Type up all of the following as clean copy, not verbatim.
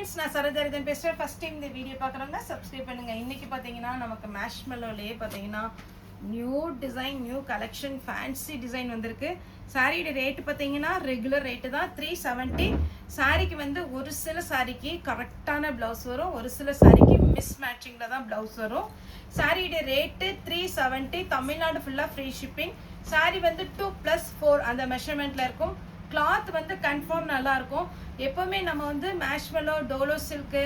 Friends, நான் சரதரிதன் பேசுகிறேன். First time இந்த வீடியோ பார்க்குறவங்க சப்ஸ்கிரைப் பண்ணுங்கள். இன்றைக்கி பார்த்தீங்கன்னா நமக்கு மேஷ்மெல்லோலேயே பார்த்தீங்கன்னா new design, new collection, fancy design வந்திருக்கு. சாரியோட ரேட்டு பார்த்தீங்கன்னா ரெகுலர் ரேட்டு தான் 370. சாரிக்கு வந்து ஒரு சில சாரிக்கு கரெக்டான ப்ளவுஸ் வரும், ஒரு சில சாரிக்கு மிஸ் மேட்சிங்கில் தான் ப்ளவுஸ் வரும். சாரியோட ரேட்டு 370. தமிழ்நாடு ஃபுல்லாக ஃப்ரீ ஷிப்பிங். சாரி வந்து 2+4 அந்த மெஷர்மெண்ட்டில் இருக்கும். கிளாத் வந்து கன்ஃபார்ம் நல்லாயிருக்கும். எப்போவுமே நம்ம வந்து மேஷ்மெல்லோ, டோலோ சில்க்கு,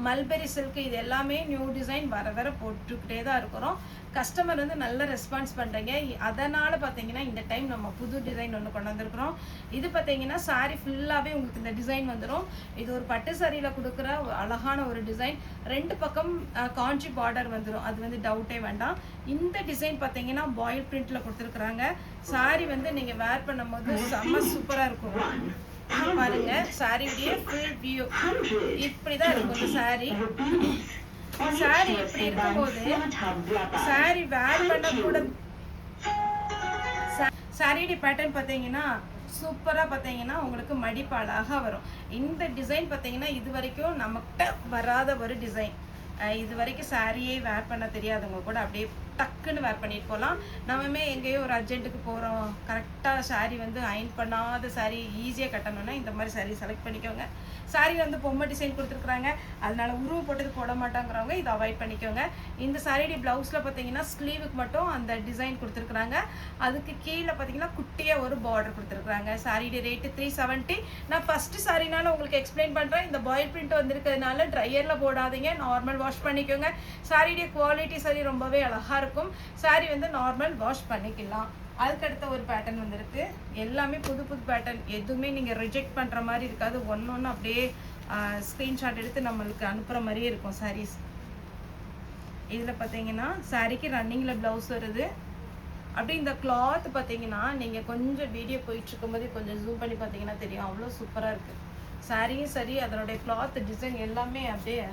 மல்பெரி சில்க்கு இது எல்லாமே நியூ டிசைன் வர போட்டுக்கிட்டே தான் இருக்கிறோம். கஸ்டமர் வந்து நல்ல ரெஸ்பான்ஸ் பண்ணுறீங்க. அதனால் பார்த்தீங்கன்னா இந்த டைம் நம்ம புது டிசைன் ஒன்று கொண்டு வந்திருக்கிறோம். இது பார்த்தீங்கன்னா சாரி ஃபுல்லாகவே உங்களுக்கு இந்த டிசைன் வந்துடும். இது ஒரு பட்டு சாரியில் கொடுக்குற அழகான ஒரு டிசைன். 2 பக்கம் காஞ்சி பார்டர் வந்துடும், அது வந்து டவுட்டே வேண்டாம். இந்த டிசைன் பார்த்தீங்கன்னா பாயில் பிரிண்டில் கொடுத்துருக்குறாங்க. சாரி வந்து நீங்கள் வேர் பண்ணும்போது செம்ம சூப்பராக இருக்கும். பாருங்க, சாரியுடைய ஃபுல் வியூ இப்படி தான் இருக்கும். இந்த சாரி எப்படி இருக்கும்போது சாரி வேர் பண்ணக்கூட சாரியுடைய பேட்டர்ன் பார்த்தீங்கன்னா சூப்பராக பார்த்தீங்கன்னா உங்களுக்கு மடிப்பு அழகாக வரும். இந்த டிசைன் பார்த்தீங்கன்னா இது வரைக்கும் நமக்கிட்ட வராத ஒரு டிசைன். இது வரைக்கும் சாரியே வேர் பண்ண தெரியாதவங்க கூட அப்படியே டக்குன்னு வேர் பண்ணிட்டு போகலாம். நம்மமே எங்கேயோ ஒரு அர்ஜென்ட்டுக்கு போகிறோம், கரெக்டாக சாரி வந்து அயன் பண்ணாத சாரி ஈஸியாக கட்டணும்னா இந்த மாதிரி சாரி செலக்ட் பண்ணிக்கோங்க. சாரி வந்து பொம்மை டிசைன் கொடுத்துருக்குறாங்க, அதனால உருவம் போட்டது போட மாட்டாங்கிறவங்க இதை அவாய்ட் பண்ணிக்கோங்க. இந்த சாரியுடைய ப்ளவுஸில் பார்த்தீங்கன்னா ஸ்லீவுக்கு மட்டும் அந்த டிசைன் கொடுத்துருக்குறாங்க. அதுக்கு கீழே பார்த்தீங்கன்னா குட்டியாக ஒரு பார்டர் கொடுத்துருக்குறாங்க. சாரியுடைய ரேட்டு 370. நான் ஃபஸ்ட்டு சாரினால உங்களுக்கு எக்ஸ்பிளைன் பண்ணுறேன். இந்த பாயில் பிரிண்ட் வந்திருக்கிறதுனால ட்ரையரில் போடாதீங்க, நார்மல் வாஷ் பண்ணிக்கோங்க. சாரியுடைய குவாலிட்டி சரி ரொம்பவே அழகாக இருக்கும். சாரி வந்து நார்மல் வாஷ் பண்ணிக்கலாம். அதுக்கடுத்த ஒரு பேட்டர்ன் வந்திருக்கு. எல்லாமே புது பேட்டர்ன், எதுவுமே நீங்கள் ரிஜெக்ட் பண்ணுற மாதிரி இருக்காது. ஒன்று அப்படியே ஸ்க்ரீன்ஷாட் எடுத்து நம்மளுக்கு அனுப்புகிற மாதிரியே இருக்கும் சாரீஸ். இதில் பார்த்தீங்கன்னா சாரிக்கு ரன்னிங்கில் ப்ளவுஸ் வருது. அப்படியே இந்த கிளாத் பார்த்தீங்கன்னா நீங்கள் கொஞ்சம் வீடியோ போயிட்டுருக்கும்போது கொஞ்சம் ஜூம் பண்ணி பார்த்தீங்கன்னா தெரியும், அவ்வளோ சூப்பராக இருக்குது. சாரியும் சரி, அதனுடைய கிளாத் டிசைன் எல்லாமே அப்படியே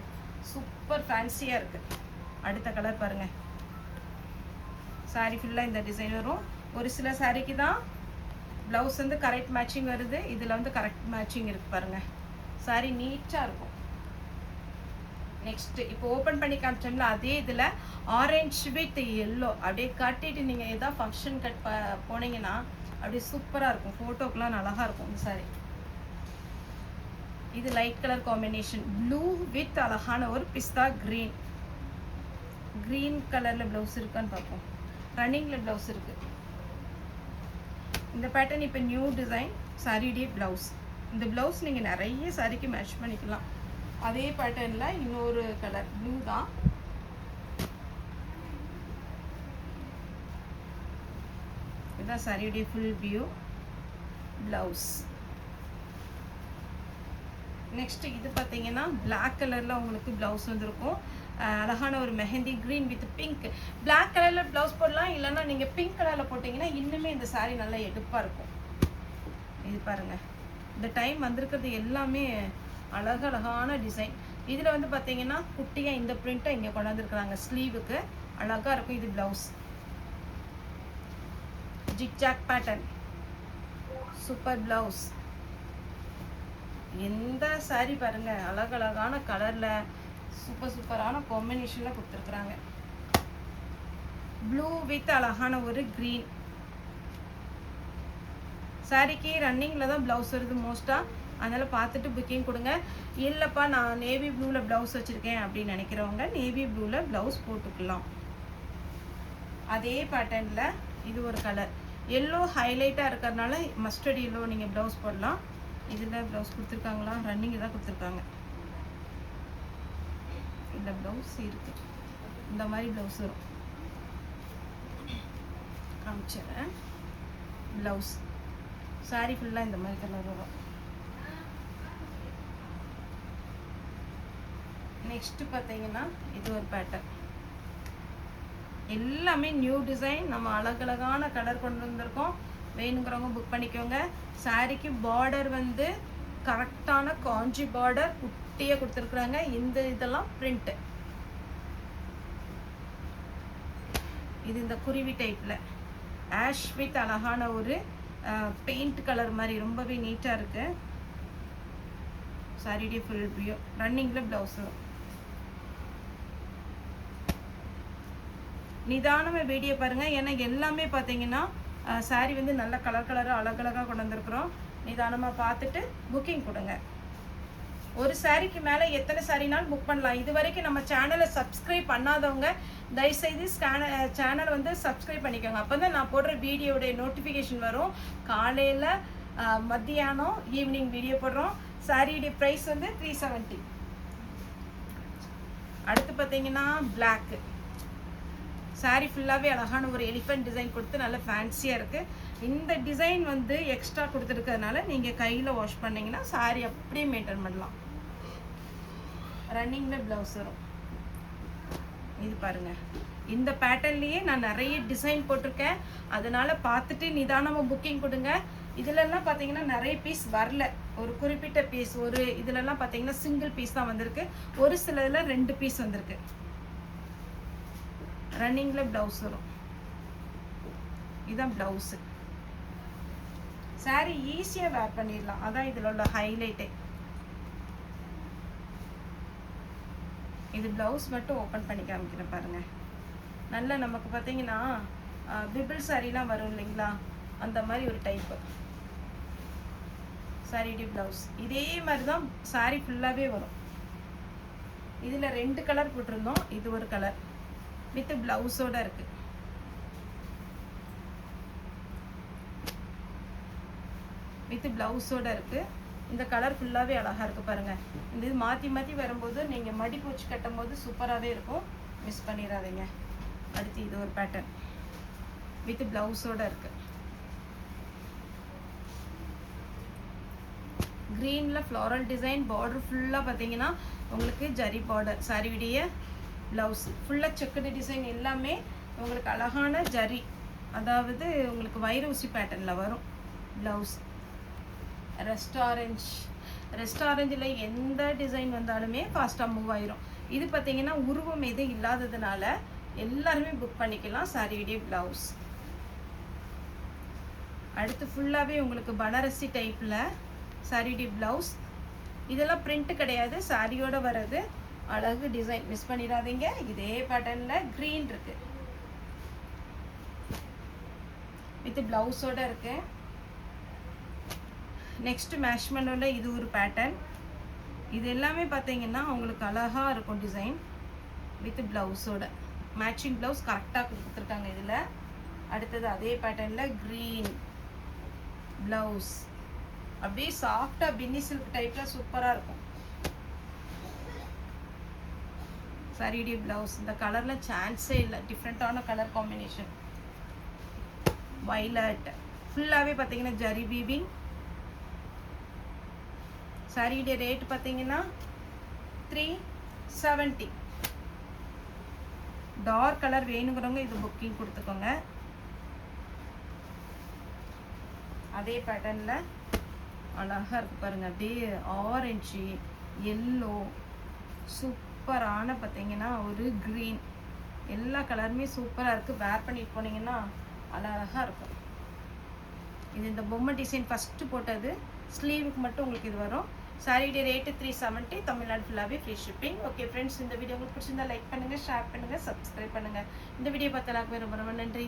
சூப்பர் ஃபேன்சியாக இருக்குது. அடுத்த கலர் பாருங்கள். சாரி ஃபுல்லாக இந்த டிசைன் வரும். ஒரு சில சாரிக்கு தான் ப்ளவுஸ் வந்து கரெக்ட் மேட்சிங் வருது, இதில் வந்து கரெக்ட் மேட்சிங் இருக்குது பாருங்கள். சாரி நீட்டாக இருக்கும். நெக்ஸ்ட்டு இப்போ ஓப்பன் பண்ணி காமிச்சோம்ல, அதே இதில் ஆரஞ்சு வித் எல்லோ அப்படியே கட்டிட்டு நீங்கள் எதாவது ஃபங்க்ஷன் போனீங்கன்னா அப்படியே சூப்பராக இருக்கும். ஃபோட்டோக்கெலாம் அழகாக இருக்கும் இந்த சாரி. இது light colour combination, blue with அழகான ஒரு பிஸ்தா க்ரீன் கலரில் ப்ளவுஸ் இருக்கான்னு பார்ப்போம். ரன்னிங்கில் ப்ளவுஸ் இருக்குது. இந்த பேட்டர்ன் இப்போ நியூ டிசைன். சாரியுடைய ப்ளவுஸ், இந்த ப்ளவுஸ் நீங்கள் நிறைய சாரிக்கு மேட்ச் பண்ணிக்கலாம். அதே பேட்டர்னில் இன்னொரு கலர் ப்ளூ தான். இதுதான் சாரியுடைய ஃபுல் வியூ ப்ளவுஸ். நெக்ஸ்ட் இது பார்த்தீங்கன்னா பிளாக் கலரில் உங்களுக்கு ப்ளவுஸ் வந்துருக்கும். அழகான ஒரு mehndi green with pink. Black கலரில் ப்ளவுஸ் போடலாம், இல்லைன்னா நீங்கள் பிங்க் கலரில் போட்டிங்கன்னா இன்னுமே இந்த சாரீ நல்லா எடுப்பாக இருக்கும். இது பாருங்கள், இந்த டைம் வந்திருக்கிறது எல்லாமே அழகான டிசைன். இதில் வந்து பார்த்தீங்கன்னா குட்டியாக இந்த பிரிண்ட்டை இங்கே கொண்டாந்துருக்குறாங்க. ஸ்லீவுக்கு அழகாக இருக்கும். இது blouse zigzag pattern, super blouse. எந்த சாரி பாருங்கள், அழகான கலரில் சூப்பரான காம்பினேஷனில் கொடுத்துருக்குறாங்க. ப்ளூ வித் அழகான ஒரு க்ரீன். சாரிக்கு ரன்னிங்கில் தான் ப்ளவுஸ் வருது மோஸ்ட்டாக, அதனால் பார்த்துட்டு புக்கிங் கொடுங்க. இல்லைப்பா நான் நேவி ப்ளூவில் ப்ளவுஸ் வச்சுருக்கேன் அப்படின்னு நினைக்கிறவங்க நேவி ப்ளூவில் ப்ளவுஸ் போட்டுக்கலாம். அதே பேட்டர்னில் இது ஒரு கலர் எல்லோ ஹைலைட்டாக இருக்கிறதுனால மஸ்டர்ட் எல்லோ நீங்கள் ப்ளவுஸ் போடலாம். இதில் ப்ளவுஸ் கொடுத்துருக்காங்களா? ரன்னிங் தான் கொடுத்துருக்காங்க. இந்த ப்ளவுஸ் இருக்குது, இந்த மாதிரி ப்ளவுஸ் வரும். காமிச்சிடுறேன். ப்ளவுஸ் சாரி ஃபுல்லாக இந்த மாதிரி கலர் வரும். நெக்ஸ்ட்டு பார்த்தீங்கன்னா இது ஒரு பேட்டர்ன். எல்லாமே நியூ டிசைன், நம்ம அழகழகான கலர் கொண்டு வந்திருக்கோம். வேணுங்கிறவங்க புக் பண்ணிக்கோங்க. சாரிக்கு பார்டர் வந்து கரெக்டான காஞ்சி பார்டர் குட்டியாக கொடுத்துருக்குறாங்க. இதெல்லாம் பிரிண்ட்டு. இது இந்த குருவி டைப்பில் ஆஷ் வித் அழகான ஒரு பெயிண்ட் கலர் மாதிரி ரொம்பவே நீட்டாக இருக்குது. சாரியுடைய ஃபுல் வியூ. ரன்னிங்கில் ப்ளவுஸ் வரும். நிதானமாக வீடியோ பாருங்கள், ஏன்னா எல்லாமே பார்த்தீங்கன்னா சாரீ வந்து நல்ல கலர் கலராக அழகழகாக கொண்டு வந்திருக்கிறோம். நிதானமாக பார்த்துட்டு புக்கிங் கொடுங்க. ஒரு சாரிக்கு மேலே எத்தனை சாரினாலும் புக் பண்ணலாம். இது வரைக்கும் நம்ம சேனலை சப்ஸ்கிரைப் பண்ணாதவங்க தயவுசெய்து சேனலை வந்து சப்ஸ்கிரைப் பண்ணிக்கோங்க. அப்போ தான் நான் போடுற வீடியோடைய நோட்டிஃபிகேஷன் வரும். காலையில் மத்தியானம் ஈவினிங் வீடியோ போடுறோம். சாரியுடைய ப்ரைஸ் வந்து 370. அடுத்து பார்த்தீங்கன்னா பிளாக்கு. சாரீ ஃபுல்லாகவே அழகான ஒரு எலிஃபென்ட் டிசைன் கொடுத்து நல்ல ஃபேன்சியாக இருக்குது. இந்த டிசைன் வந்து எக்ஸ்ட்ரா கொடுத்துருக்கிறதுனால நீங்கள் கையில் வாஷ் பண்ணிங்கன்னா சாரீ அப்படியே மெயின்டைன் பண்ணலாம். ரன்னிங்கில் ப்ளவுஸ் வரும். இது பாருங்கள், இந்த பேட்டர்ன்லேயே நான் நிறைய டிசைன் போட்டிருக்கேன். அதனால் பார்த்துட்டு நிதானமாக புக்கிங் கொடுங்க. இதிலெல்லாம் பார்த்தீங்கன்னா நிறைய பீஸ் வரல, ஒரு குறிப்பிட்ட பீஸ். ஒரு இதிலெல்லாம் பார்த்தீங்கன்னா சிங்கிள் பீஸ் தான் வந்திருக்கு. ஒரு சிலதில் 2 பீஸ் வந்திருக்கு. ரன்னிங்கில் ப்ளவுஸ் வரும். இதுதான் ப்ளவுஸு. சாரீ ஈஸியாக வேர் பண்ணிடலாம், அதான் இதில் உள்ள ஹைலைட்டே. இது ப்ளவுஸ் மட்டும் ஓப்பன் பண்ணி காமிக்கிறேன் பாருங்கள். நல்லா நமக்கு பார்த்தீங்கன்னா பிபிள் சாரீலாம் வரும் இல்லைங்களா, அந்த மாதிரி ஒரு டைப்பு சாரியுடைய ப்ளவுஸ். இதே மாதிரி தான் சாரீ ஃபுல்லாகவே வரும். இதில் 2 கலர் போட்டிருந்தோம், இது ஒரு கலர் வித் பிளவுஸோட இருக்கு. வித் பிளவுஸோட இருக்கு. இந்த கலர் ஃபுல்லாகவே அழகாக இருக்குது பாருங்கள். இந்த இது மாற்றி மாற்றி வரும்போது நீங்கள் மடிப்பு வச்சு கட்டும் போது சூப்பராகவே இருக்கும், மிஸ் பண்ணிடாதீங்க. அடுத்து இது ஒரு பேட்டர்ன் வித் பிளவுஸோட இருக்கு. க்ரீனில் ஃப்ளாரல் டிசைன், பார்டர் ஃபுல்லாக பார்த்தீங்கன்னா உங்களுக்கு ஜரி பார்டர். சாரியுடைய ப்ளவுஸ் ஃபுல்லாக செக்குடு டிசைன் எல்லாமே உங்களுக்கு அழகான ஜரி, அதாவது உங்களுக்கு வைர ஊசி பேட்டர்னில் வரும் ப்ளவுஸ். ரெஸ்ட் ஆரஞ்சில் எந்த டிசைன் வந்தாலுமே ஃபாஸ்ட்டாக மூவ் ஆயிரும். இது பார்த்தீங்கன்னா உருவம் எதுவும் இல்லாததுனால எல்லாருமே புக் பண்ணிக்கலாம். சாரியுடைய ப்ளவுஸ். அடுத்து ஃபுல்லாகவே உங்களுக்கு பனாரசி டைப்பில் சாரியுடைய ப்ளவுஸ். இதெல்லாம் பிரிண்ட்டு கிடையாது, சாரியோட வர்றது. அழகு டிசைன், மிஸ் பண்ணிடாதீங்க. இதே பேட்டர்னில் க்ரீன் இருக்கு வித் பிளவுஸோட இருக்கு. நெக்ஸ்ட் மேஷ்மெண்டோட இது ஒரு பேட்டர்ன். இது எல்லாமே பார்த்தீங்கன்னா உங்களுக்கு அழகாக இருக்கும் டிசைன் வித் பிளவுஸோட. மேட்சிங் ப்ளவுஸ் கரெக்டாக கொடுத்துருக்காங்க இதில். அடுத்தது அதே பேட்டர்னில் க்ரீன் ப்ளவுஸ், அப்படியே சாஃப்டாக பின்னி சில்க் டைப்பில் சூப்பராக இருக்கும் சாரியுடைய ப்ளவுஸ். இந்த கலரில் சான்ஸே இல்லை, டிஃப்ரெண்ட்டான கலர் காம்பினேஷன். வைலட் ஃபுல்லாகவே பார்த்தீங்கன்னா ஜரி வீவிங். சாரியுடைய ரேட் பார்த்தீங்கன்னா 370. டார்க் கலர் வேணுங்கிறவங்க இது புக்கிங் கொடுத்துக்கோங்க. அதே பேட்டர்னில் அழகாக இருக்குது பாருங்கள், அப்படியே ஆரஞ்சு எல்லோ சூப்பரான பார்த்தீங்கன்னா ஒரு க்ரீன். எல்லா கலருமே சூப்பராக இருக்குது. வேர் பண்ணிட்டு போனீங்கன்னா அழகாக இருக்கும். இது இந்த பொம்மை டிசைன் ஃபஸ்ட்டு போட்டது. ஸ்லீவுக்கு மட்டும் உங்களுக்கு இது வரும். சாரியுடைய ரேட்டு 370. தமிழ்நாடு ஃபுல்லாகவே ஃப்ரீ ஷிப்பிங். ஓகே ஃப்ரெண்ட்ஸ், இந்த வீடியோ உங்களுக்கு பிடிச்சிருந்தா லைக் பண்ணுங்கள், ஷேர் பண்ணுங்கள், சப்ஸ்கிரைப் பண்ணுங்கள். இந்த வீடியோ பார்த்தா ரொம்ப ரொம்ப நன்றி.